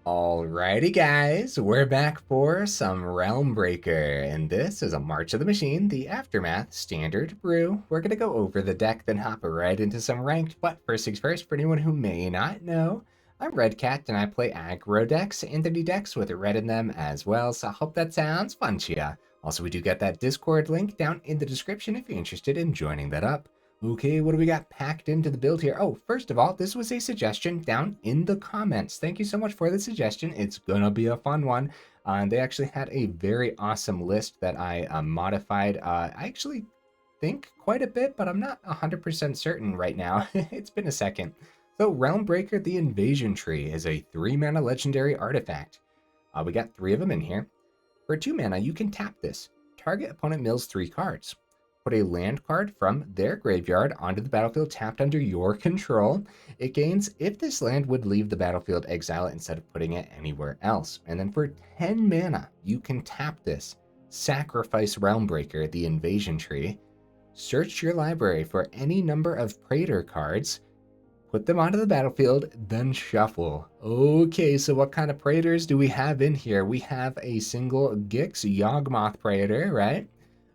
Alrighty guys, we're back for some Realmbreaker, and this is a March of the Machine, the Aftermath Standard Brew. We're going to go over the deck, then hop right into some ranked, but first things first, for anyone who may not know, I'm Red Cat and I play aggro decks, entity decks with red in them as well, so I hope that sounds fun to ya. Also, we do get that Discord link down in the description if you're interested in joining that up. Okay, what do we got packed into the build here? Oh, first of all, this was a suggestion down in the comments. Thank you so much for the suggestion. It's gonna be a fun one. They actually had a very awesome list that I modified. I actually think quite a bit, but I'm not 100% certain right now. It's been a second. So Realmbreaker, the Invasion Tree, is a 3-mana legendary artifact. We got 3 of them in here. For 2 mana, you can tap this. Target opponent mills 3 cards. Put a land card from their graveyard onto the battlefield tapped under your control. It gains if this land would leave the battlefield, exile it instead of putting it anywhere else. And then for 10 mana, you can tap this. Sacrifice Realmbreaker, the Invasion Tree. Search your library for any number of Praetor cards. Put them onto the battlefield, then shuffle. Okay, so what kind of Praetors do we have in here? We have a single Gix Yawgmoth Praetor, right?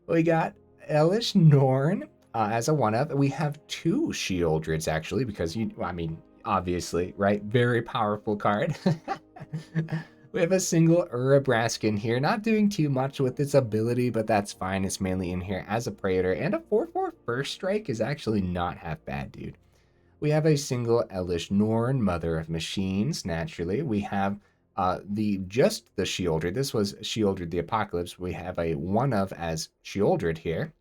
We got Elesh Norn as a one-of. We have 2 Sheoldreds, actually, because, obviously, right? Very powerful card. We have a single Urabrask in here, not doing too much with its ability, but that's fine. It's mainly in here as a Praetor, and a 4/4 First Strike is actually not half bad, dude. We have a single Elesh Norn, Mother of Machines, naturally. We have the Sheoldred. This was Sheoldred the Apocalypse. We have a one-of as Sheoldred here,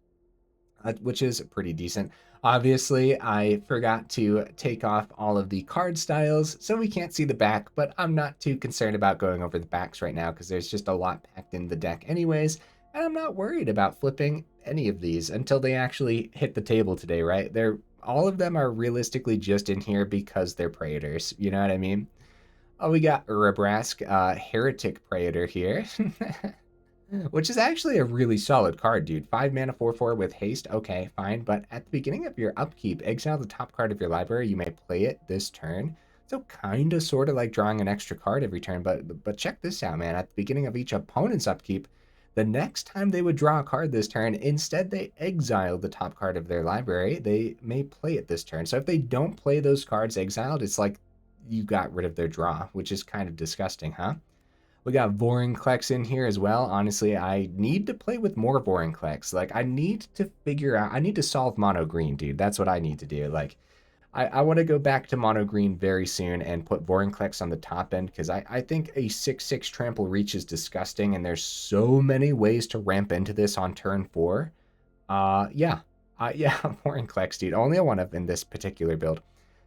which is pretty decent. Obviously, I forgot to take off all of the card styles, so we can't see the back, but I'm not too concerned about going over the backs right now because there's just a lot packed in the deck anyways, and I'm not worried about flipping any of these until they actually hit the table today, right? All of them are realistically just in here because they're Praetors, you know what I mean? Oh, we got Urabrask, Heretic Praetor here. Which is actually a really solid card, dude. 5 mana, 4/4 with haste. Okay, fine. But at the beginning of your upkeep, exile the top card of your library. You may play it this turn. So kind of, sort of like drawing an extra card every turn. But check this out, man. At the beginning of each opponent's upkeep, the next time they would draw a card this turn, instead they exile the top card of their library. They may play it this turn. So if they don't play those cards exiled, it's like you got rid of their draw, which is kind of disgusting, huh? We got Vorinclex in here as well. Honestly, I need to play with more Vorinclex. Like, I need to solve mono green, dude. That's what I need to do. Like, I want to go back to mono green very soon and put Vorinclex on the top end because I think a 6/6 trample reach is disgusting and there's so many ways to ramp into this on turn 4. Yeah, Vorinclex, dude. Only a one-of in this particular build.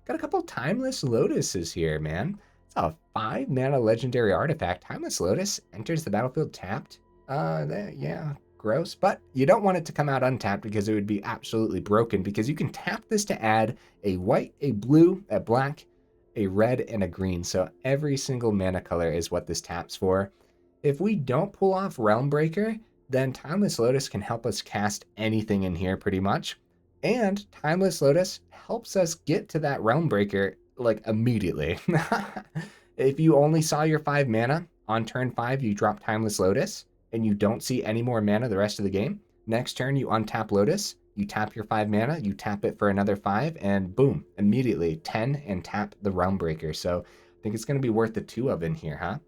Got a couple Timeless Lotuses here, man. It's a 5 mana legendary artifact. Timeless Lotus enters the battlefield tapped. Yeah, gross. But you don't want it to come out untapped because it would be absolutely broken because you can tap this to add a white, a blue, a black, a red, and a green. So every single mana color is what this taps for. If we don't pull off Realmbreaker, then Timeless Lotus can help us cast anything in here pretty much. And Timeless Lotus helps us get to that Realmbreaker like immediately. If you only saw your 5 mana on turn 5, you drop Timeless Lotus and you don't see any more mana the rest of the game. Next turn you untap Lotus, you tap your 5 mana, you tap it for another 5, and boom, immediately 10 and tap the Realmbreaker. So I think it's going to be worth the 2 of in here, huh?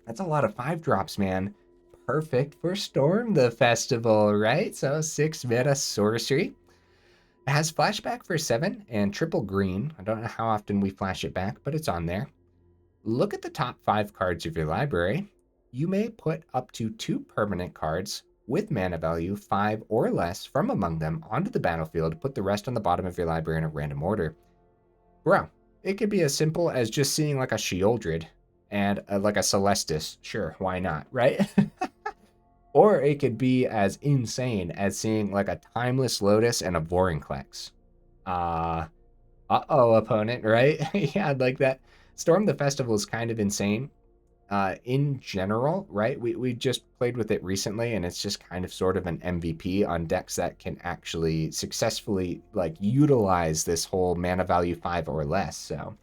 That's a lot of 5 drops, man. Perfect for Storm the Festival, right? So 6 mana sorcery. It has flashback for 7 and triple green. I don't know how often we flash it back, but it's on there. Look at the top 5 cards of your library. You may put up to 2 permanent cards with mana value 5 or less from among them onto the battlefield. Put the rest on the bottom of your library in a random order. Bro, it could be as simple as just seeing like a Sheoldred and like a Celestus. Sure, why not, right? Or it could be as insane as seeing like a Timeless Lotus and a Vorinclex. Uh-oh, opponent, right? Yeah, like that. Storm the Festival is kind of insane in general, right? We just played with it recently, and it's just kind of sort of an MVP on decks that can actually successfully like utilize this whole mana value 5 or less. So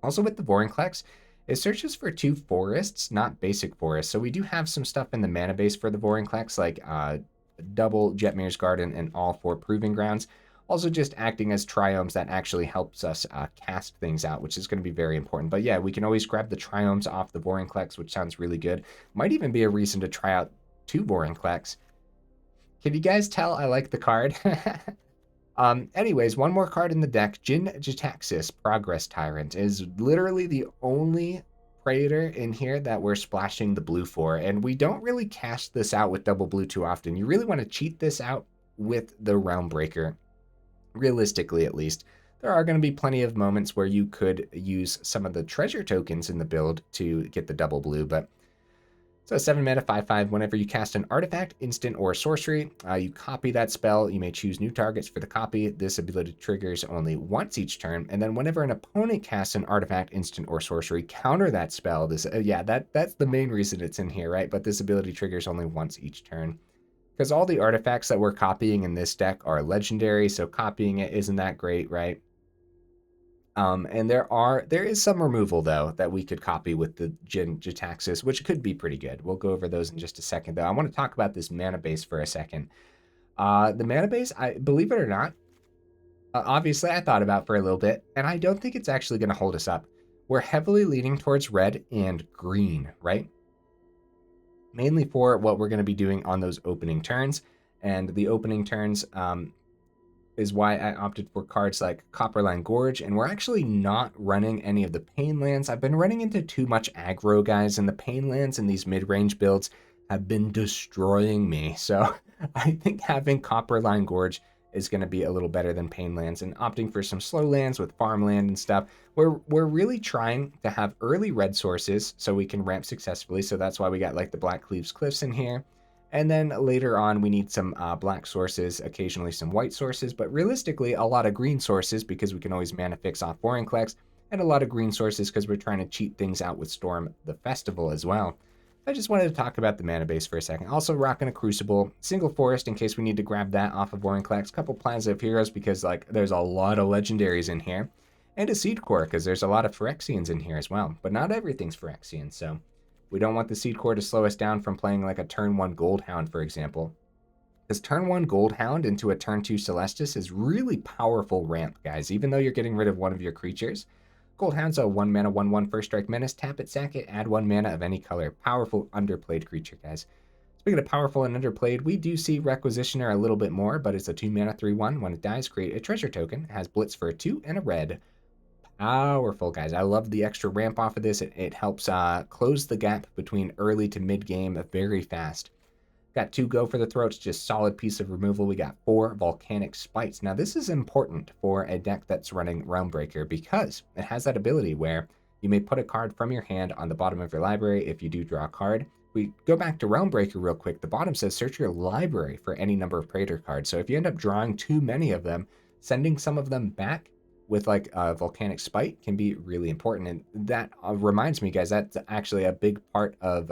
also with the Vorinclex, It searches for 2 forests, not basic forests. So we do have some stuff in the mana base for the Vorinclex, like double Jetmir's Garden and all 4 Proving Grounds. Also just acting as triomes that actually helps us cast things out, which is going to be very important. But yeah, we can always grab the triomes off the Vorinclex, which sounds really good. Might even be a reason to try out 2 Vorinclex. Can you guys tell I like the card? Anyways, one more card in the deck. Jin-Gitaxias, Progress Tyrant, is literally the only Praetor in here that we're splashing the blue for, and we don't really cast this out with double blue too often. You really want to cheat this out with the Realmbreaker, realistically at least. There are going to be plenty of moments where you could use some of the treasure tokens in the build to get the double blue, but so 7 mana, 5/5. Whenever you cast an artifact, instant, or sorcery, you copy that spell. You may choose new targets for the copy. This ability triggers only once each turn. And then whenever an opponent casts an artifact, instant, or sorcery, counter that spell. This, that's the main reason it's in here, right? But this ability triggers only once each turn. Because all the artifacts that we're copying in this deck are legendary, so copying it isn't that great, right? And there is some removal though that we could copy with the Jin-Gitaxias, which could be pretty good. We'll go over those in just a second though. I want to talk about this mana base for a second. The mana base, I believe it or not, obviously I thought about for a little bit, and I don't think it's actually going to hold us up. We're heavily leaning towards red and green, right? Mainly for what we're going to be doing on those opening turns, and the opening turns is why I opted for cards like Copperline Gorge, and we're actually not running any of the Pain Lands. I've been running into too much aggro, guys, and the Pain Lands in these mid-range builds have been destroying me. So I think having Copperline Gorge is going to be a little better than Pain Lands, and opting for some slow lands with farmland and stuff. We're really trying to have early red sources so we can ramp successfully. So that's why we got like the Blackcleave Cliffs in here. And then later on, we need some black sources, occasionally some white sources, but realistically, a lot of green sources because we can always mana fix off Vorinclex, and a lot of green sources because we're trying to cheat things out with Storm the Festival as well. I just wanted to talk about the mana base for a second. Also rocking a Crucible, single forest in case we need to grab that off of Vorinclex, couple Plaza of Heroes because like there's a lot of legendaries in here, and a Seedcore because there's a lot of Phyrexians in here as well, but not everything's Phyrexian, so we don't want the Seedcore to slow us down from playing like a turn 1 Goldhound, for example. Because turn 1 Goldhound into a turn 2 Celestus is really powerful ramp, guys, even though you're getting rid of one of your creatures. Goldhound's a 1 mana 1/1 first strike menace. Tap it, sack it, add 1 mana of any color. Powerful underplayed creature, guys. Speaking of powerful and underplayed, we do see Requisitioner a little bit more, but it's a 2 mana 3/1. When it dies, create a treasure token. It has Blitz for a 2 and a red. Powerful, guys. I love the extra ramp off of this. It helps close the gap between early to mid game very fast. Got 2 Go for the Throats, just solid piece of removal. We got 4 Volcanic Spites. Now this is important for a deck that's running Realmbreaker because it has that ability where you may put a card from your hand on the bottom of your library if you do draw a card. We go back to Realmbreaker real quick. The bottom says search your library for any number of Praetor cards. So if you end up drawing too many of them, sending some of them back with like a Volcanic Spite can be really important. And that reminds me, guys, that's actually a big part of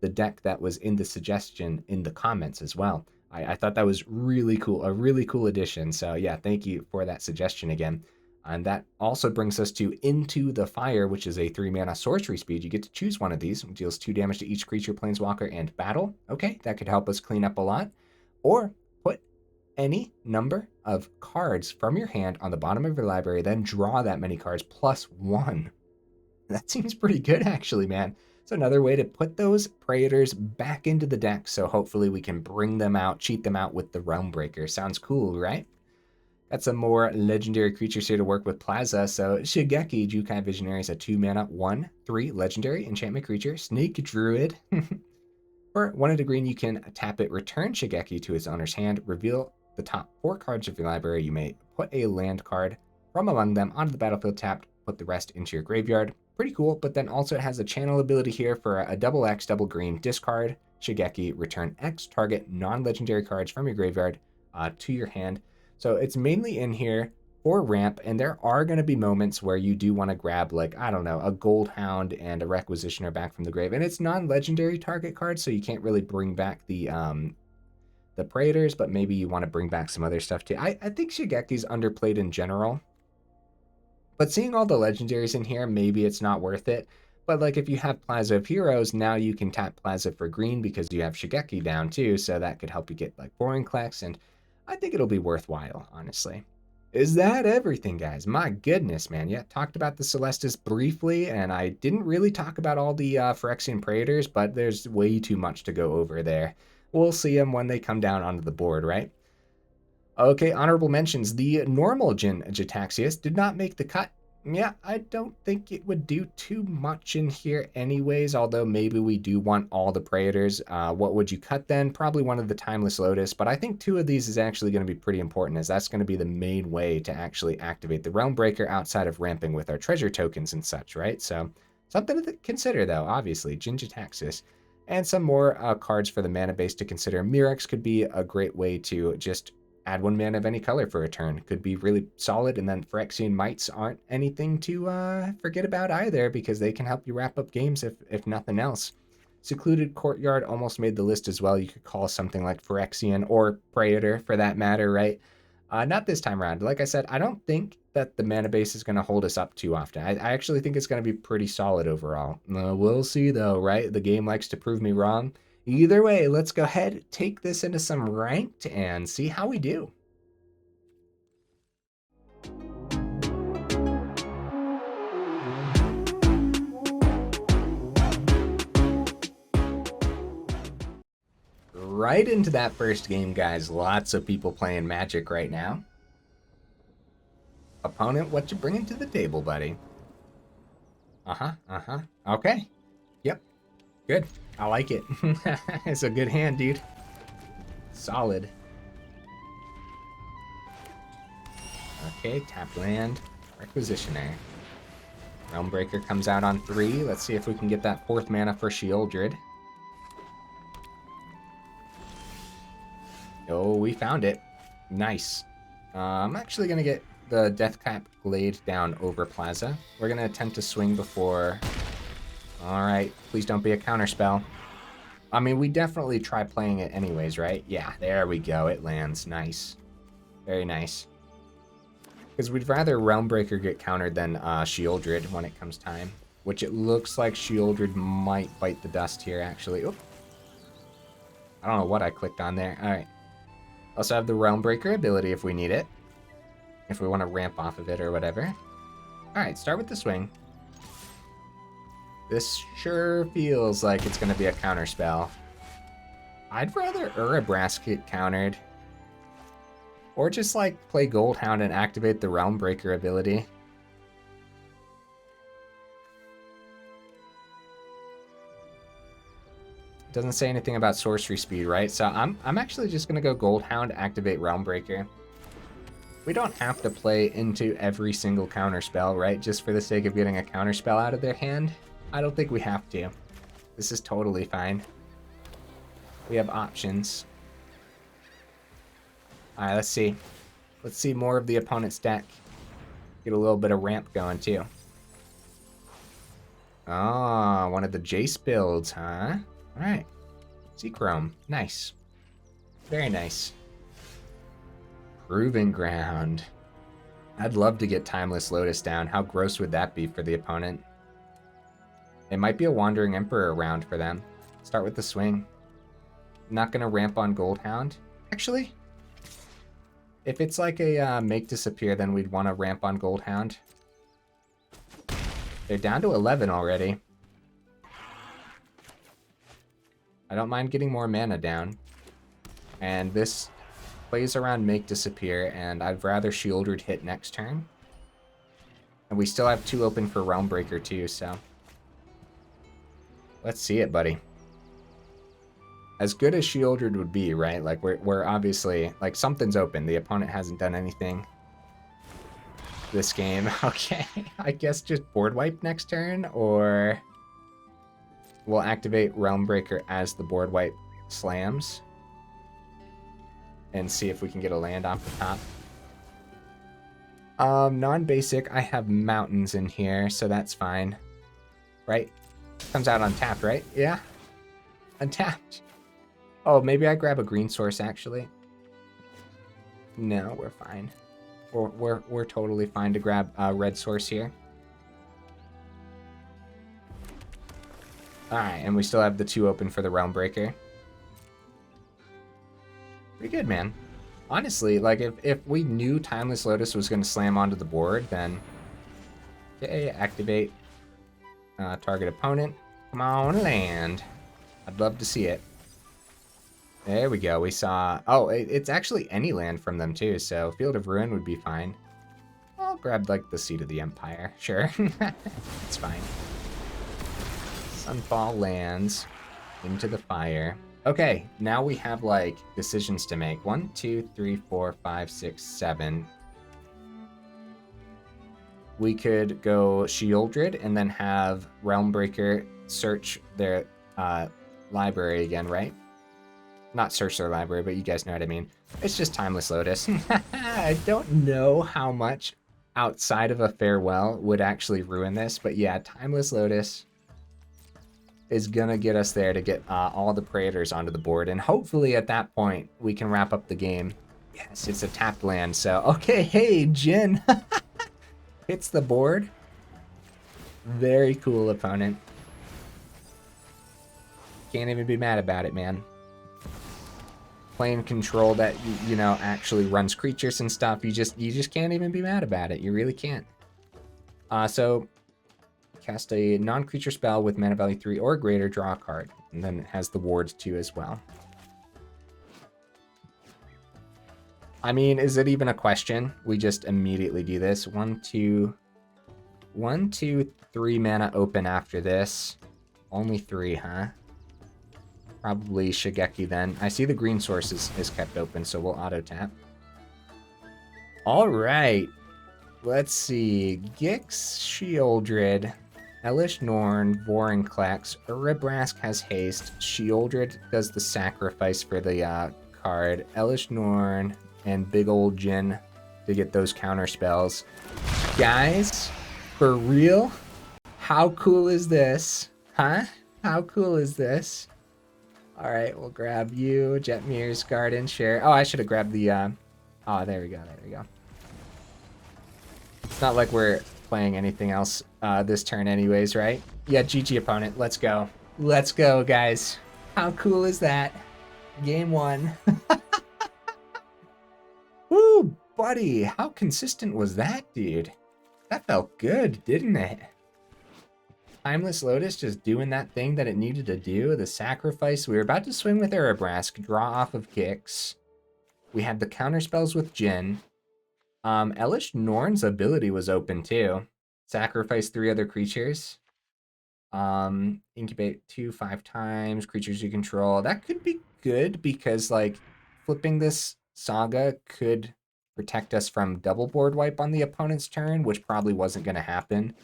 the deck that was in the suggestion in the comments as well. I thought that was really cool, a really cool addition. So yeah, thank you for that suggestion again. And that also brings us to Into the Fire, which is a 3 mana sorcery speed. You get to choose one of these. It deals 2 damage to each creature, planeswalker, and battle. Okay, that could help us clean up a lot. Or put any number of cards from your hand on the bottom of your library, then draw that many cards +1. That seems pretty good, actually, man. It's another way to put those Praetors back into the deck, so hopefully we can bring them out, cheat them out with the Realmbreaker. Sounds cool, right? Got some more legendary creatures here to work with Plaza. So Shigeki, Jukai Visionary, is a 2 mana 1/3 legendary enchantment creature. Snake Druid. For 1 of the green, you can tap it, return Shigeki to its owner's hand, reveal the top 4 cards of your library. You may put a land card from among them onto the battlefield tapped, put the rest into your graveyard. Pretty cool, but then also it has a channel ability here for a double X, double green, discard Shigeki, return X target non-legendary cards from your graveyard to your hand. So it's mainly in here for ramp, and there are going to be moments where you do want to grab, like, I don't know, a Goldhound and a Requisitioner back from the grave. And it's non-legendary target cards, so you can't really bring back the Praetors, but maybe you want to bring back some other stuff too. I think Shigeki's underplayed in general, But seeing all the legendaries in here, maybe it's not worth it. But like if you have Plaza of Heroes, now you can tap Plaza for green because you have Shigeki down too, so that could help you get like Vorinclex, and I think it'll be worthwhile, honestly. Is that everything, guys? My goodness, man. Yeah, talked about the Celestus briefly, and I didn't really talk about all the Phyrexian Praetors, but there's way too much to go over there. We'll see them when they come down onto the board, right? Okay, honorable mentions. The normal Jin-Gitaxias did not make the cut. Yeah, I don't think it would do too much in here anyways, although maybe we do want all the Praetors. What would you cut then? Probably one of the Timeless Lotus, but I think 2 of these is actually going to be pretty important, as that's going to be the main way to actually activate the Realmbreaker outside of ramping with our treasure tokens and such, right? So something to consider, though, obviously. Jin-Gitaxias. And some more cards for the mana base to consider. Mirrex could be a great way to just add 1 mana of any color for a turn. Could be really solid, and then Phyrexian Mites aren't anything to forget about either, because they can help you wrap up games if nothing else. Secluded Courtyard almost made the list as well. You could call something like Phyrexian or Praetor for that matter, right? Not this time around. Like I said, I don't think that the mana base is going to hold us up too often. I actually think it's going to be pretty solid overall. We'll see though, right? The game likes to prove me wrong. Either way, let's go ahead, take this into some ranked, and see how we do. Right into that first game, guys. Lots of people playing Magic right now. Opponent, what you bringing to the table, buddy? Okay. Yep. Good. I like it. It's a good hand, dude. Solid. Okay, tap land. Requisitioner. Realmbreaker comes out on 3. Let's see if we can get that 4th mana for Sheoldred. Oh, we found it. Nice. I'm actually going to get the Deathcap Glade down over Plaza. We're going to attempt to swing before... Alright, please don't be a counterspell. I mean, we definitely try playing it anyways, right? Yeah, there we go. It lands. Nice. Very nice. Because we'd rather Realmbreaker get countered than Sheoldred when it comes time. Which it looks like Sheoldred might bite the dust here, actually. Oop. I don't know what I clicked on there. Alright. Also have the Realmbreaker ability if we need it. If we want to ramp off of it or whatever. Alright, start with the swing. This sure feels like it's going to be a counterspell. I'd rather Urabrask get countered. Or just, like, play Goldhound and activate the Realmbreaker ability. Doesn't say anything about sorcery speed, right? So I'm actually just going to go Goldhound, activate Realmbreaker. We don't have to play into every single counterspell, right? Just for the sake of getting a counterspell out of their hand. I don't think we have to. This is totally fine. We have options. Alright, let's see. Let's see more of the opponent's deck. Get a little bit of ramp going, too. Oh, one of the Jace builds, huh? Alright. Seachrome. Nice. Very nice. Proving Ground. I'd love to get Timeless Lotus down. How gross would that be for the opponent? It might be a Wandering Emperor round for them. Start with the swing. Not going to ramp on Goldhound. Actually, if it's like a make disappear, then we'd want to ramp on Goldhound. They're down to 11 already. I don't mind getting more mana down. And this plays around make disappear, and I'd rather Sheoldred hit next turn. And we still have 2 open for Realmbreaker too, so... Let's see it, buddy. As good as Sheoldred would be, right? Like, we're obviously... Like, something's open. The opponent hasn't done anything this game. Okay. I guess just board wipe next turn, or... We'll activate Realmbreaker as the board wipe slams. And see if we can get a land off the top. Non-basic, I have mountains in here, so that's fine. Right? Comes out untapped, right? Yeah. Untapped. Oh, maybe I grab a green source, actually. No, we're fine. we're totally fine to grab red source here. Alright, and we still have the 2 open for the Realmbreaker. Pretty good, man. Honestly, like, if we knew Timeless Lotus was going to slam onto the board, then... Okay, activate. Target opponent. Come on, land. I'd love to see it. There we go. We saw... Oh, it's actually any land from them, too, so Field of Ruin would be fine. I'll grab, like, the Seat of the Empire. Sure. It's fine. Sunfall lands into the fire. Okay, now we have, like, decisions to make. 1, 2, 3, 4, 5, 6, 7. We could go Sheoldred and then have Realmbreaker search their library again, right? Not search their library, but you guys know what I mean. It's just Timeless Lotus. I don't know how much outside of a farewell would actually ruin this, but yeah, Timeless Lotus is gonna get us there to get all the Praetors onto the board, and hopefully at that point we can wrap up the game. Yes, it's a tapped land, so okay, hey, Jin hits the board. Very cool opponent. Can't even be mad about it, man. Playing control that you know actually runs creatures and stuff, you just can't even be mad about it. You really can't. So cast a non-creature spell with mana value 3 or greater, draw a card, and then it has the ward 2 as well. I mean, is it even a question? We just immediately do this. 1, 2, 3 mana open after this. Only 3, huh? Probably Shigeki then. I see the green source is kept open, so we'll auto tap. All right. Let's see. Gix, Sheoldred, Elesh Norn, Vorinclex, Urabrask has haste. Sheoldred does the sacrifice for the card. Elesh Norn and big old Jin to get those counter spells. Guys, for real? How cool is this? Huh? How cool is this? All right, we'll grab you. Jetmir's Garden Share. Oh, I should have grabbed the... Oh, there we go, there we go. It's not like we're playing anything else this turn anyways, right? Yeah, GG opponent. Let's go. Let's go, guys. How cool is that? Game 1. Woo, buddy. How consistent was that, dude? That felt good, didn't it? Timeless Lotus just doing that thing that it needed to do. The sacrifice. We were about to swing with Urabrask, draw off of Gix. We had the counter spells with Jin. Elesh Norn's ability was open too. Sacrifice 3 other creatures. Incubate 2 5 times. Creatures you control. That could be good because like flipping this Saga could protect us from double board wipe on the opponent's turn, which probably wasn't going to happen.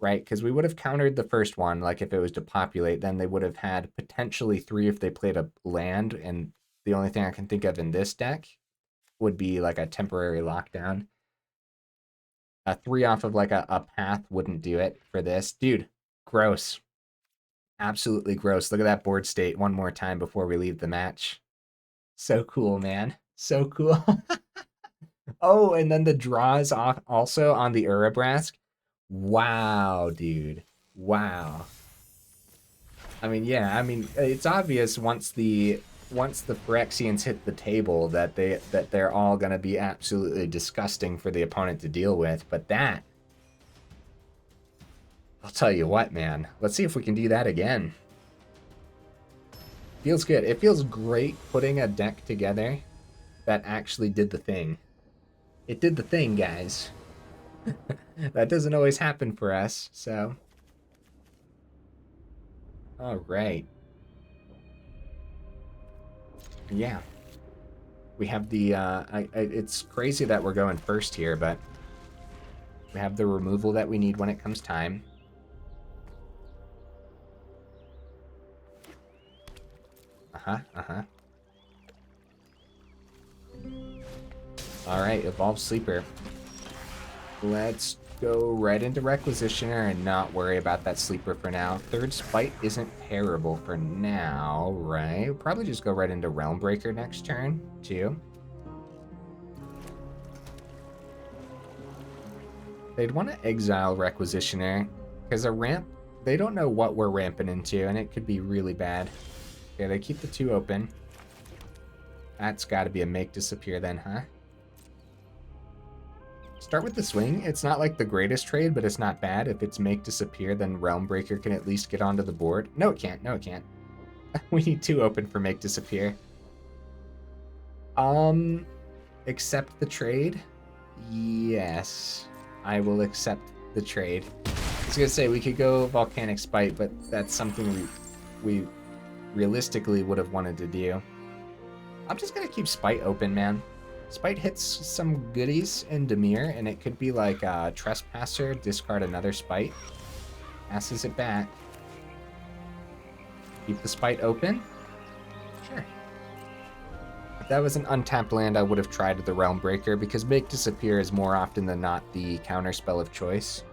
Right, because we would have countered the first one, like if it was to populate, then they would have had potentially 3 if they played a land, and the only thing I can think of in this deck would be like a temporary lockdown. A 3 off of like a path wouldn't do it for this. Dude, gross. Absolutely gross. Look at that board state one more time before we leave the match. So cool, man. So cool. Oh, and then the draws off also on the Urabrask. Wow, dude. Wow. I mean, yeah, I mean, it's obvious once the Phyrexians hit the table that they're all going to be absolutely disgusting for the opponent to deal with, but that I'll tell you what, man. Let's see if we can do that again. Feels good. It feels great putting a deck together that actually did the thing. It did the thing, guys. That doesn't always happen for us, so. All right. Yeah. We have the, it's crazy that we're going first here, but we have the removal that we need when it comes time. All right, Evolve Sleeper. Let's go right into Requisitioner and not worry about that Sleeper for now. Third Spite isn't terrible for now, right? We'll probably just go right into Realmbreaker next turn, too. They'd want to exile Requisitioner, because a ramp, they don't know what we're ramping into, and it could be really bad. Okay, they keep the 2 open. That's got to be a make disappear then, huh? Start with the swing. It's not like the greatest trade, but it's not bad. If it's make disappear, then Realmbreaker can at least get onto the board. No, it can't. No, it can't. We need 2 open for make disappear. Accept the trade? Yes. I will accept the trade. I was gonna say we could go Volcanic Spite, but that's something we realistically would have wanted to do. I'm just gonna keep Spite open, man. Spite hits some goodies in Dimir, and it could be like Trespasser, discard another Spite. Passes it back. Keep the Spite open? Sure. If that was an untapped land, I would have tried the Realmbreaker, because Make Disappear is more often than not the counterspell of choice.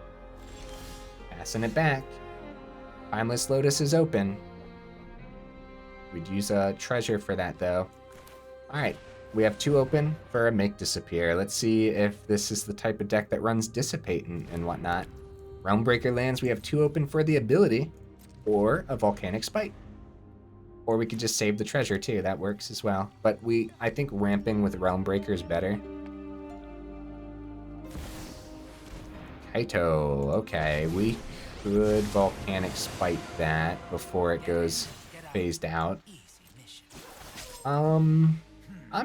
Passing it back. Timeless Lotus is open. We'd use a treasure for that, though. Alright, we have 2 open for a Make Disappear. Let's see if this is the type of deck that runs Dissipate and whatnot. Realmbreaker lands, we have 2 open for the ability, or a Volcanic Spite. Or we could just save the treasure too, that works as well. But I think ramping with Realmbreaker is better. Kaito, okay, we could Volcanic Spite that before it goes phased out. I'm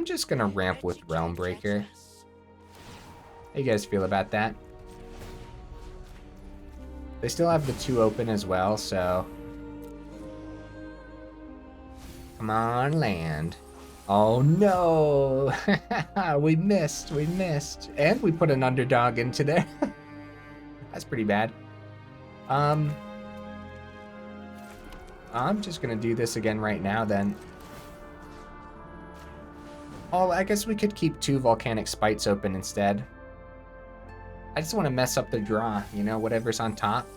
just gonna ramp with Realmbreaker. How you guys feel about that? They still have the 2 open as well, so... Come on, land. Oh no! we missed. And we put an underdog into there. That's pretty bad. I'm just gonna do this again right now then. Oh, I guess we could keep 2 Volcanic Spites open instead. I just want to mess up the draw, you know, whatever's on top.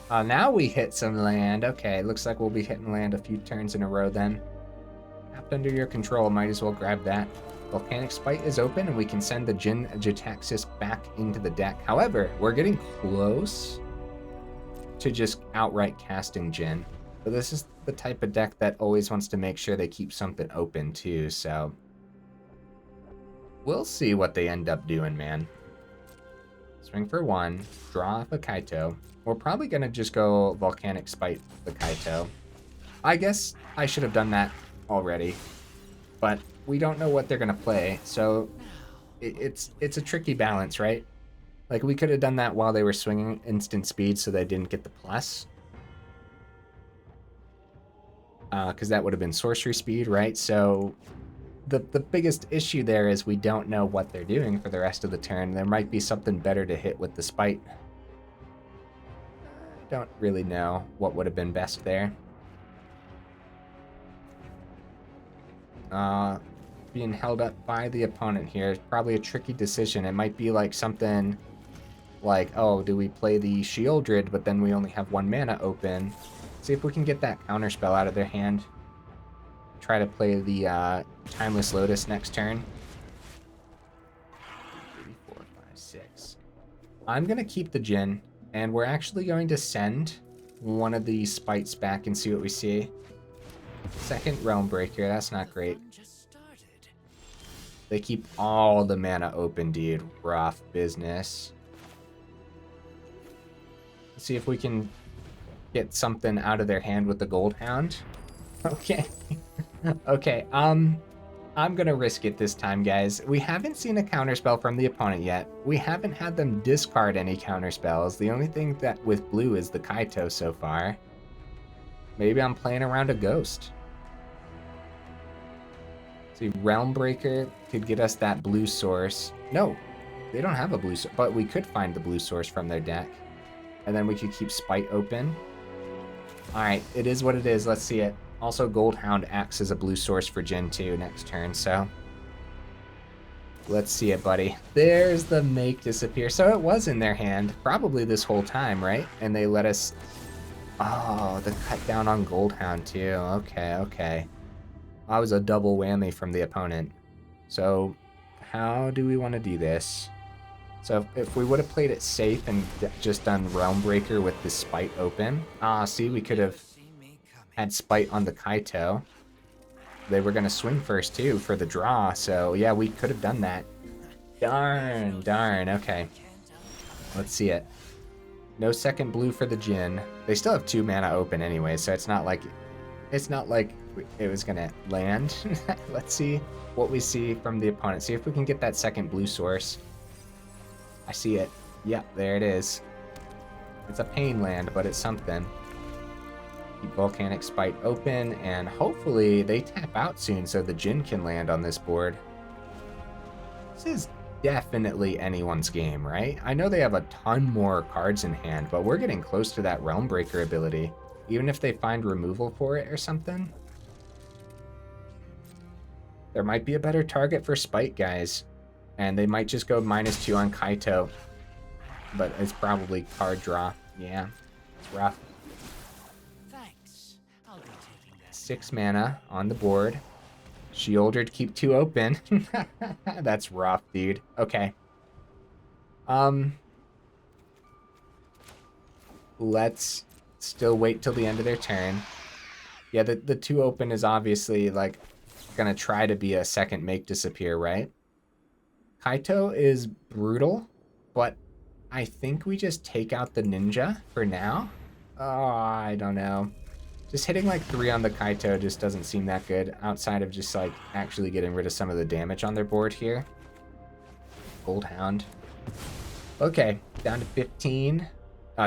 Now we hit some land. Okay, looks like we'll be hitting land a few turns in a row then. Tapped under your control, might as well grab that. Volcanic Spite is open, and we can send the Jin-Gitaxias back into the deck. However, we're getting close to just outright casting Jin. But this is the type of deck that always wants to make sure they keep something open too, so... We'll see what they end up doing, man. Swing for 1, draw off a Kaito. We're probably going to just go Volcanic Spite the Kaito. I guess I should have done that already, but we don't know what they're going to play, so it's a tricky balance, right? Like, we could have done that while they were swinging instant speed so they didn't get the plus. Because that would have been sorcery speed, right? So... The biggest issue there is we don't know what they're doing for the rest of the turn. There might be something better to hit with the Spite. I don't really know what would have been best there. Being held up by the opponent here is probably a tricky decision. It might be like something like, oh, do we play the Sheoldred, but then we only have 1 mana open? See if we can get that counterspell out of their hand. Try to play the Timeless Lotus next turn. 3, 4, 5, 6. I'm going to keep the Jin, and we're actually going to send one of the Spites back and see what we see. Second Realmbreaker, that's not great. They keep all the mana open, dude. Rough business. Let's see if we can get something out of their hand with the Gold Hound. Okay. Okay, I'm gonna risk it this time, guys. We haven't seen a counterspell from the opponent yet. We haven't had them discard any counterspells. The only thing that with blue is the Kaito so far. Maybe I'm playing around a ghost. See, Realmbreaker could get us that blue source. No, they don't have a blue source, but we could find the blue source from their deck. And then we could keep Spite open. Alright, it is what it is. Let's see it. Also, Gold Hound acts as a blue source for Jin 2 next turn, so... Let's see it, buddy. There's the Make Disappear. So it was in their hand, probably this whole time, right? And they let us... Oh, the cut down on Gold Hound, too. Okay, okay. That was a double whammy from the opponent. So, how do we want to do this? So if we would have played it safe and just done Realmbreaker with the Spite open, see, we could have had Spite on the Kaito. They were going to swing first too for the draw, so yeah, we could have done that. Darn, okay. Let's see it. No second blue for the Jin. They still have 2 mana open anyway, so it's not like it was gonna land. Let's see what we see from the opponent. See if we can get that second blue source. I see it. Yep, there it is. It's a pain land, but it's something. Keep Volcanic Spite open, and hopefully they tap out soon so the Jin can land on this board. This is definitely anyone's game, right? I know they have a ton more cards in hand, but we're getting close to that Realmbreaker ability. Even if they find removal for it or something. There might be a better target for Spite, guys. And they might just go -2 on Kaito. But it's probably card draw. Yeah, it's rough. Thanks. I'll be taking that. 6 mana on the board. Sheoldred keep 2 open. That's rough, dude. Okay. Let's still wait till the end of their turn. Yeah, the 2 open is obviously like gonna try to be a second make disappear, right? Kaito is brutal, but I think we just take out the ninja for now. Oh, I don't know. Just hitting like 3 on the Kaito just doesn't seem that good outside of just like actually getting rid of some of the damage on their board here. Gold Hound. Okay, down to 15.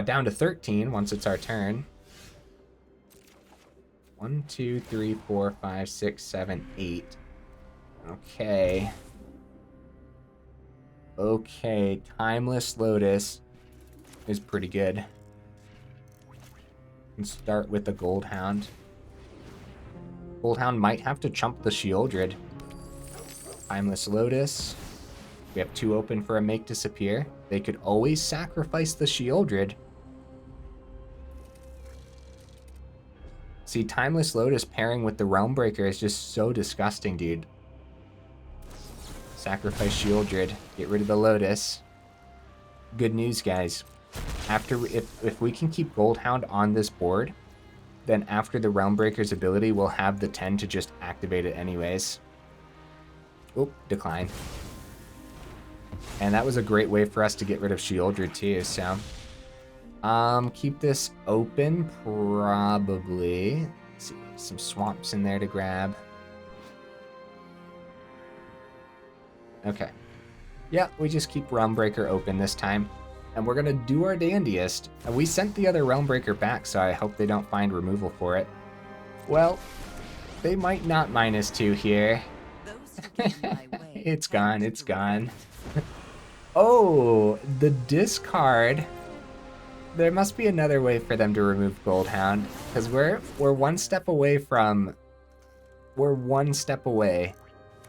Down to 13 once it's our turn. 1, 2, 3, 4, 5, 6, 7, 8. Okay. Okay, Timeless Lotus is pretty good. And start with the Gold Hound. Gold Hound might have to chump the Sheoldred. Timeless Lotus. We have 2 open for a make disappear. They could always sacrifice the Sheoldred. See, Timeless Lotus pairing with the Realmbreaker is just so disgusting, dude. Sacrifice Sheoldred. Get rid of the Lotus. Good news, guys. If we can keep Gold Hound on this board, then after the Realmbreaker's ability, we'll have the 10 to just activate it anyways. Oop, decline. And that was a great way for us to get rid of Sheoldred too, so... keep this open, probably. Let's see, some swamps in there to grab. Okay. Yeah, we just keep Realmbreaker open this time. And we're gonna do our dandiest. And we sent the other Realmbreaker back, so I hope they don't find removal for it. Well, they might not -2 here. It's gone, it's gone. Oh, the discard. There must be another way for them to remove Gold Hound, because we're one step away from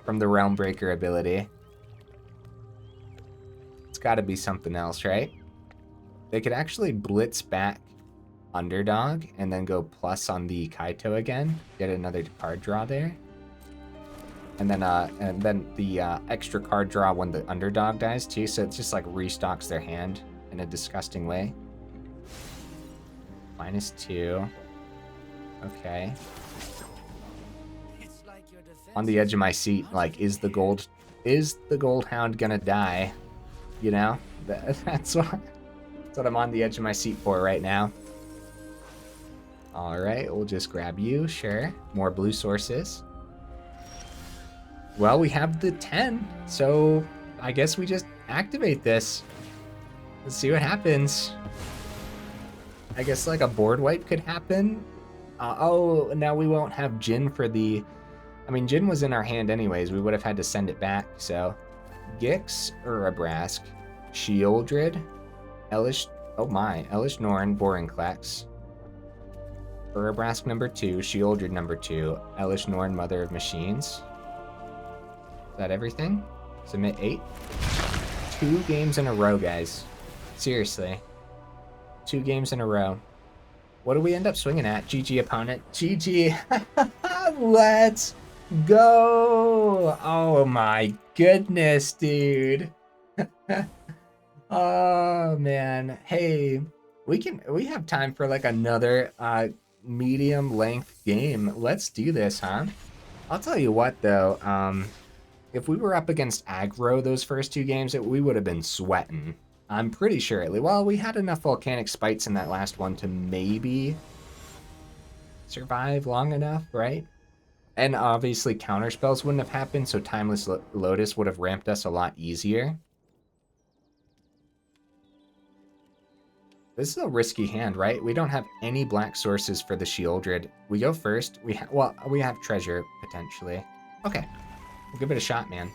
the Realmbreaker ability. It's got to be something else, right? They could actually blitz back Underdog and then go plus on the Kaito again, get another card draw there, and then the extra card draw when the Underdog dies too. So it just like restocks their hand in a disgusting way. -2. Okay. On the edge of my seat, like, is the Gold Hound gonna die? You know, that's what I'm on the edge of my seat for right now. All right, we'll just grab you. Sure, more blue sources. Well, we have the 10, so I guess we just activate this. Let's see what happens. I guess like a board wipe could happen. Oh, now we won't have Jin for the... I mean, Jin was in our hand anyways. We would have had to send it back, so... Gix, Urabrask, Sheoldred, Elesh... Oh my, Elesh Norn, Vorinclex. Urabrask number 2, Sheoldred number 2, Elesh Norn, Mother of Machines. Is that everything? Submit 8? 2 games in a row, guys. Seriously. 2 games in a row. What do we end up swinging at? GG, opponent. GG. Let's go. Oh my goodness, dude. Oh man. Hey, we have time for like another medium length game. Let's do this, huh? I'll tell you what though, if we were up against aggro those first two games, we would have been sweating. I'm pretty sure. Well, we had enough volcanic spites in that last one to maybe survive long enough, right? And obviously counter spells wouldn't have happened, so Timeless Lotus would have ramped us a lot easier. This is a risky hand, right? We don't have any black sources for the Sheoldred. We go first. We have treasure, potentially. Okay. We'll give it a shot, man.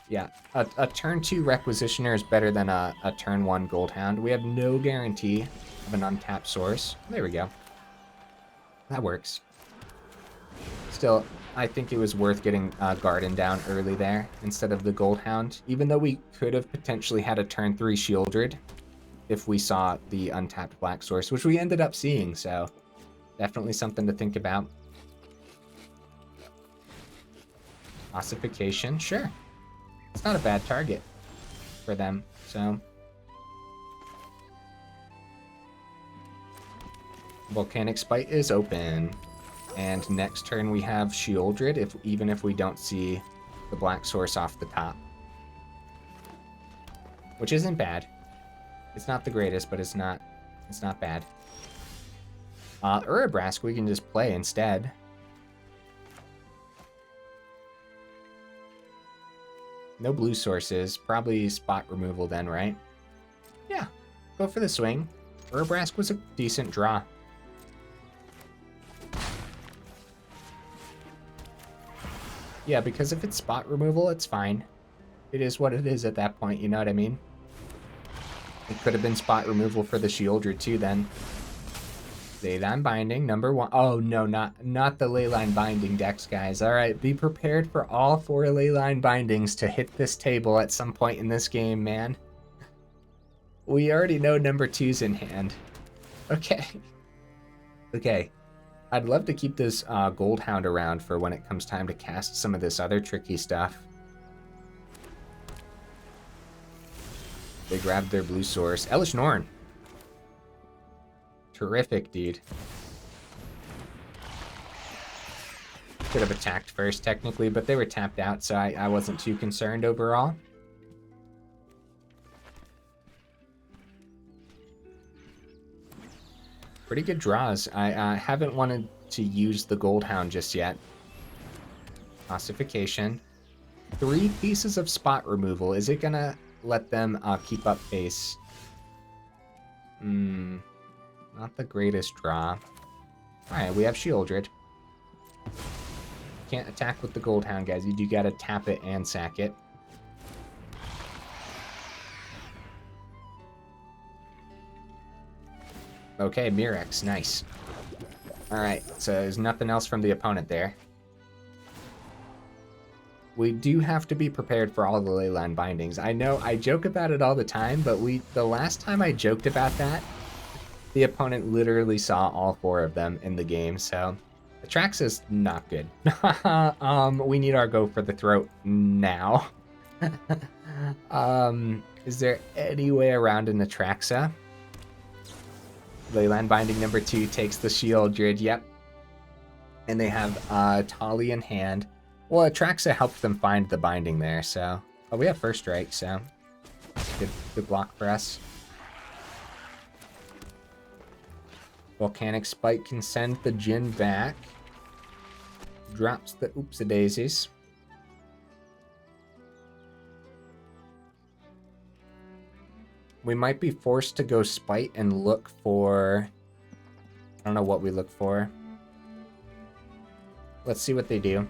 Yeah, a turn 2 Requisitioner is better than a turn 1 Gold Hound. We have no guarantee of an untapped source. There we go. That works. Still, I think it was worth getting Garden down early there instead of the Gold Hound, even though we could have potentially had a turn 3 Sheoldred if we saw the untapped black source, which we ended up seeing, so definitely something to think about. Ossification, sure. It's not a bad target for them, so. Volcanic Spite is open. And next turn we have Sheoldred, even if we don't see the black source off the top. Which isn't bad. It's not the greatest, but it's not bad. Urabrask we can just play instead. No blue sources. Probably spot removal then, right? Yeah. Go for the swing. Urabrask was a decent draw. Yeah, because if it's spot removal, it's fine. It is what it is at that point, you know what I mean? It could have been spot removal for the Sheoldred too then. Leyline Binding, number 1. Oh no, not the Leyline Binding decks, guys. Alright, be prepared for all 4 Leyline Bindings to hit this table at some point in this game, man. We already know number 2's in hand. Okay. Okay. I'd love to keep this Gold Hound around for when it comes time to cast some of this other tricky stuff. They grabbed their blue source. Elesh Norn. Terrific, dude. Could have attacked first, technically, but they were tapped out, so I wasn't too concerned overall. Pretty good draws. I haven't wanted to use the Gold Hound just yet. Ossification. 3 pieces of spot removal. Is it gonna let them keep up pace? Not the greatest draw. Alright, we have Sheoldred. Can't attack with the Gold Hound, guys. You do gotta tap it and sack it. Okay, Mirex, nice. Alright, so there's nothing else from the opponent there. We do have to be prepared for all the Leyline Bindings. I know I joke about it all the time, but the last time I joked about that, the opponent literally saw all 4 of them in the game, so Atraxa's not good. We need our go for the throat now. Is there any way around an Atraxa? Leyline Binding number 2 takes the Sheoldred, yep. And they have Tali in hand. Well, Atraxa helped them find the binding there, so. Oh, we have first strike, so. Good block for us. Volcanic Spite can send the Jin back. Drops the oopsie-daisies. We might be forced to go Spite and look for... I don't know what we look for. Let's see what they do.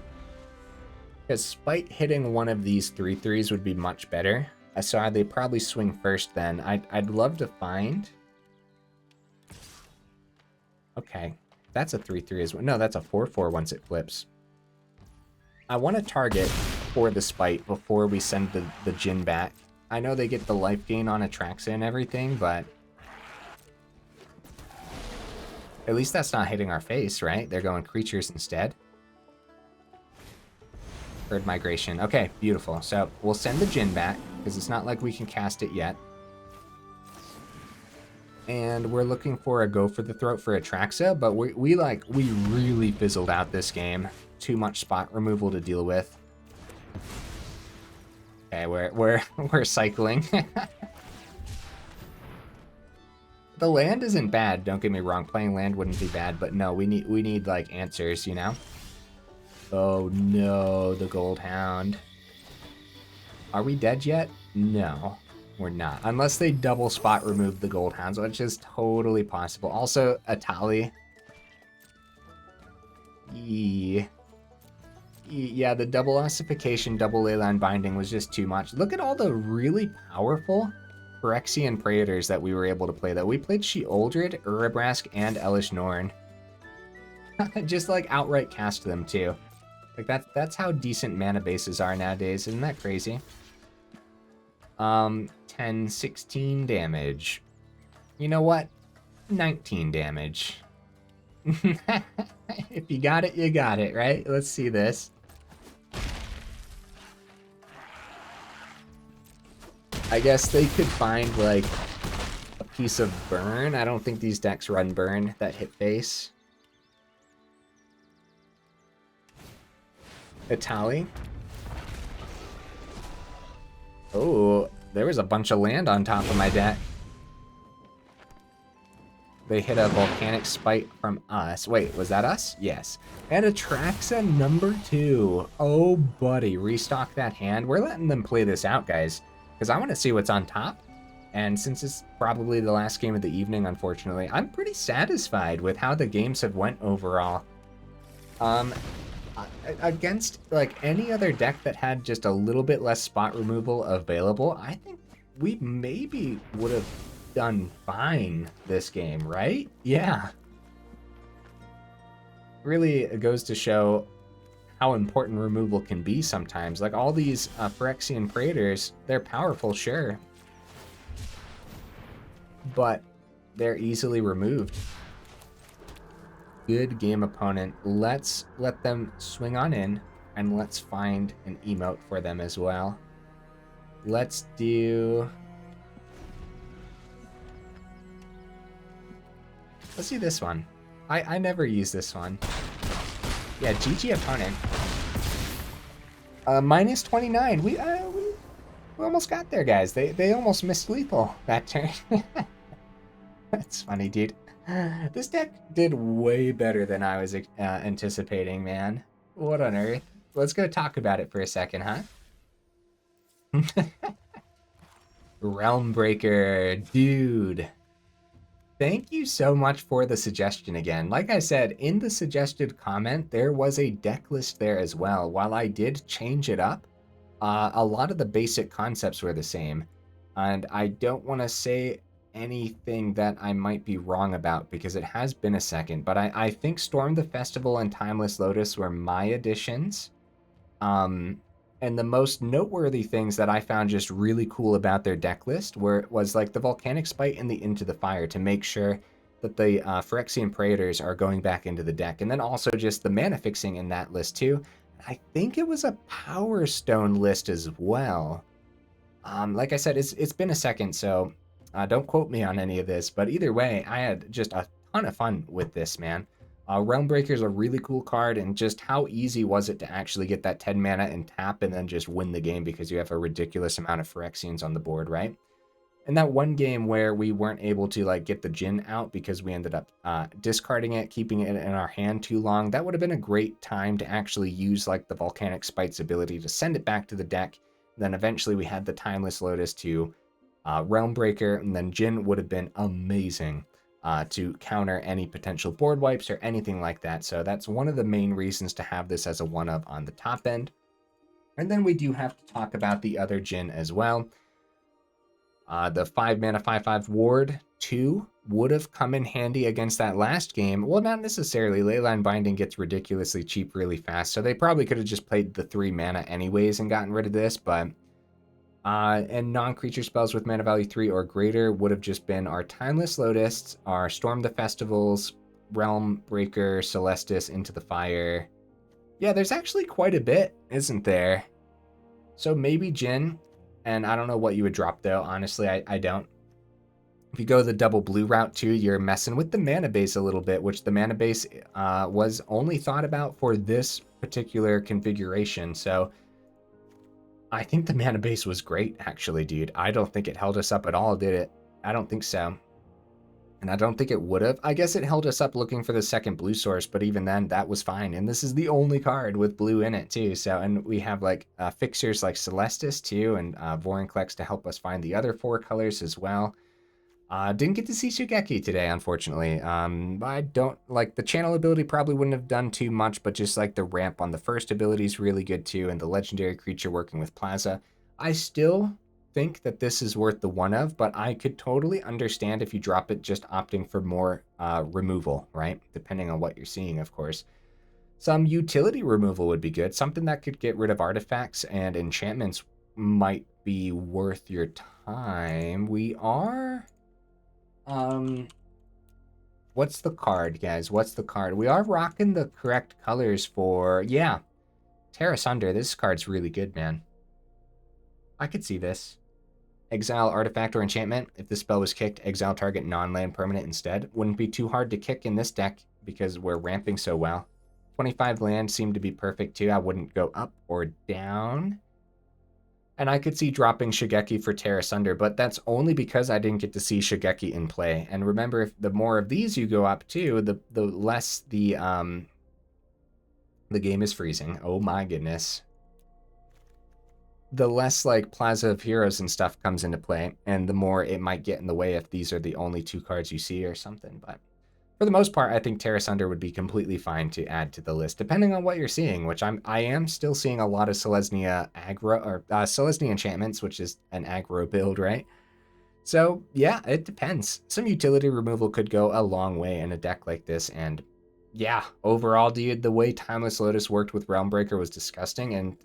Because Spite hitting one of these 3/3s would be much better. I saw they probably swing first then. I'd love to find... Okay, that's a 3/3 as well. No, that's a 4/4 once it flips. I want to target for the Spite before we send the Jin back. I know they get the life gain on Atraxa and everything, but... At least that's not hitting our face, right? They're going creatures instead. Bird Migration. Okay, beautiful. So we'll send the Jin back, because it's not like we can cast it yet. And we're looking for a Go for the Throat for Atraxa, but we really fizzled out this game. Too much spot removal to deal with. Okay, we're cycling. The land isn't bad, don't get me wrong. Playing land wouldn't be bad, but no, we need like answers, you know? Oh no, the Gold Hound. Are we dead yet? No, we're not. Unless they double spot remove the Gold Hounds, which is totally possible. Also, Atali. Yeah, the double ossification, double leyline binding was just too much. Look at all the really powerful Phyrexian Praetors that we were able to play, though. We played Sheoldred, Urabrask, and Elesh Norn. Just like outright cast them too. Like that's how decent mana bases are nowadays. Isn't that crazy? 10, 16 damage. You know what? 19 damage. If you got it, you got it, right? Let's see this. I guess they could find like a piece of burn. I don't think these decks run burn that hit face. Atali. Oh, there was a bunch of land on top of my deck. They hit a Volcanic Spite from us. Wait, was that us? Yes. And Atraxa number 2. Oh, buddy, restock that hand. We're letting them play this out, guys, because I want to see what's on top. And since it's probably the last game of the evening, unfortunately, I'm pretty satisfied with how the games have went overall. Against like any other deck that had just a little bit less spot removal available, I think we maybe would have done fine this game, right? Yeah. Really, it goes to show how important removal can be sometimes. Like all these Phyrexian Praetors, they're powerful, sure, but they're easily removed. Good game, opponent. Let's let them swing on in, and let's find an emote for them as well. Let's do... Let's do this one. I never use this one. Yeah, GG, opponent. Minus 29. We almost got there, guys. They almost missed lethal that turn. That's funny, dude. This deck did way better than I was anticipating, man. What on earth? Let's go talk about it for a second, huh? Realmbreaker, dude. Thank you so much for the suggestion again. Like I said, in the suggested comment, there was a deck list there as well. While I did change it up, a lot of the basic concepts were the same. And I don't want to say anything that I might be wrong about because it has been a second, but I think Storm the Festival and Timeless Lotus were my additions. And the most noteworthy things that I found just really cool about their deck list was like the Volcanic Spite and the Into the Fire to make sure that the Phyrexian Praetors are going back into the deck. And then also just the mana fixing in that list too. I think it was a Power Stone list as well. Like I said, it's been a second, so don't quote me on any of this. But either way, I had just a ton of fun with this, man. Realmbreaker is a really cool card, and just how easy was it to actually get that 10 mana and tap and then just win the game because you have a ridiculous amount of Phyrexians on the board, right? And that one game where we weren't able to like get the Jin out because we ended up discarding it, keeping it in our hand too long, that would have been a great time to actually use like the Volcanic Spite's ability to send it back to the deck. Then eventually we had the Timeless Lotus to Realmbreaker, and then Jin would have been amazing to counter any potential board wipes or anything like that. So that's one of the main reasons to have this as a 1-up on the top end. And then we do have to talk about the other Jin as well. The 5 mana 5/5 Ward 2 would have come in handy against that last game. Well, not necessarily. Leyline Binding gets ridiculously cheap really fast, so they probably could have just played the 3 mana anyways and gotten rid of this, but... and non-creature spells with mana value 3 or greater would have just been our Timeless Lotus, our Storm the Festivals, Realmbreaker, Celestus, Into the Fire, Yeah, there's actually quite a bit, isn't there? So maybe Jin, and I don't know what you would drop though. Honestly, I don't. If you go the double blue route too, you're messing with the mana base a little bit, which the mana base was only thought about for this particular configuration. So I think the mana base was great, actually, dude. I don't think it held us up at all, did it? I don't think so. And I don't think it would have. I guess it held us up looking for the second blue source, but even then, that was fine. And this is the only card with blue in it, too. So, and we have like fixtures like Celestus, too, and Vorinclex to help us find the other 4 colors as well. Didn't get to see Shigeki today, unfortunately. I don't, like, the channel ability probably wouldn't have done too much, but just like the ramp on the first ability is really good, too, and the legendary creature working with Plaza. I still think that this is worth the one of, but I could totally understand if you drop it just opting for more removal, right? Depending on what you're seeing, of course. Some utility removal would be good. Something that could get rid of artifacts and enchantments might be worth your time. We are... what's the card, guys? What's the card? We are rocking the correct colors for... Yeah, Tear Asunder. This card's really good, man. I could see this. Exile artifact or enchantment. If the spell was kicked, exile target non-land permanent instead. Wouldn't be too hard to kick in this deck because we're ramping so well. 25 land seemed to be perfect too. I wouldn't go up or down. And I could see dropping Shigeki for Tear Asunder, but that's only because I didn't get to see Shigeki in play. And remember, if the more of these you go up to, the less the game is freezing. Oh my goodness. The less like Plaza of Heroes and stuff comes into play, and the more it might get in the way if these are the only 2 cards you see or something. But for the most part, I think Tear Asunder would be completely fine to add to the list, depending on what you're seeing, which I am still seeing a lot of Selesnya aggro, or Selesnya enchantments, which is an aggro build, right? So yeah, it depends. Some utility removal could go a long way in a deck like this, and yeah, overall, dude, the way Timeless Lotus worked with Realmbreaker was disgusting, and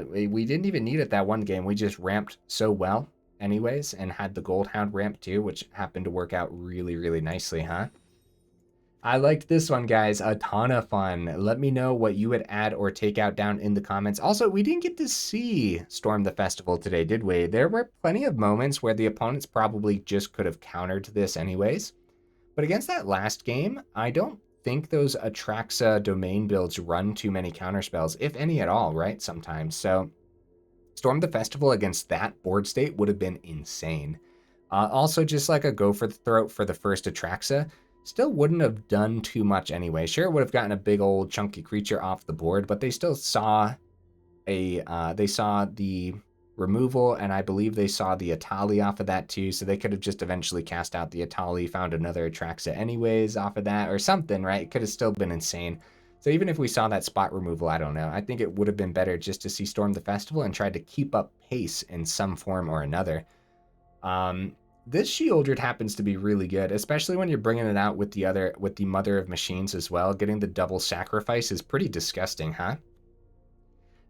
we didn't even need it that one game. We just ramped so well anyways, and had the Goldhound ramp too, which happened to work out really, really nicely, huh? I liked this one, guys. A ton of fun. Let me know what you would add or take out down in the comments. Also, we didn't get to see Storm the Festival today, did we? There were plenty of moments where the opponents probably just could have countered this anyways. But against that last game, I don't think those Atraxa domain builds run too many counterspells, if any at all, right? Sometimes. So Storm the Festival against that board state would have been insane. Also, just like a go for the throat for the first Atraxa, still wouldn't have done too much anyway. Sure, would have gotten a big old chunky creature off the board, but they still saw the removal, and I believe they saw the Atali off of that too, so they could have just eventually cast out the Atali, found another Atraxa anyways off of that, or something, right? It could have still been insane. So even if we saw that spot removal, I don't know. I think it would have been better just to see Storm the Festival and try to keep up pace in some form or another. This Sheoldred happens to be really good, especially when you're bringing it out with the Mother of Machines as well. Getting the double sacrifice is pretty disgusting, huh?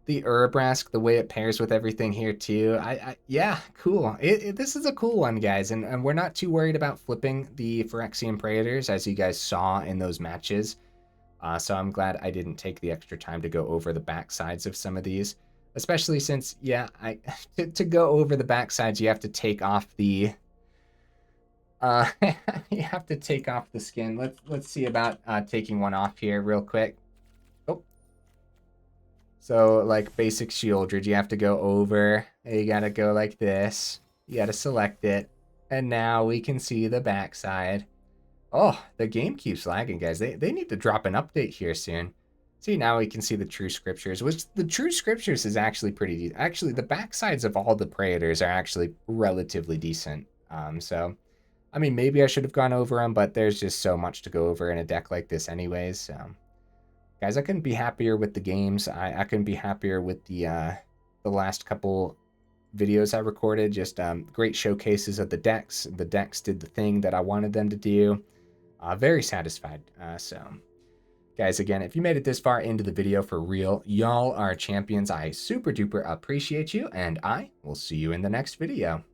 The Urabrask, the way it pairs with everything here too. Yeah, cool. This is a cool one, guys, and we're not too worried about flipping the Phyrexian Praetors, as you guys saw in those matches. So I'm glad I didn't take the extra time to go over the backsides of some of these, especially since, yeah, to go over the backsides, you have to take off the you have to take off the skin. Let's see about taking one off here real quick. Oh, so like basic Sheoldred, you have to go over. You gotta go like this. You gotta select it, and now we can see the backside. Oh, the game keeps lagging, guys. They need to drop an update here soon. See, now we can see the True Scriptures, which the True Scriptures is actually pretty decent. Actually, the backsides of all the Praetors are actually relatively decent. So, I mean, maybe I should have gone over them, but there's just so much to go over in a deck like this anyways. So, guys, I couldn't be happier with the games. I couldn't be happier with the last couple videos I recorded. Just great showcases of the decks. The decks did the thing that I wanted them to do. Very satisfied. So, guys, again, if you made it this far into the video, for real, y'all are champions. I super duper appreciate you, and I will see you in the next video.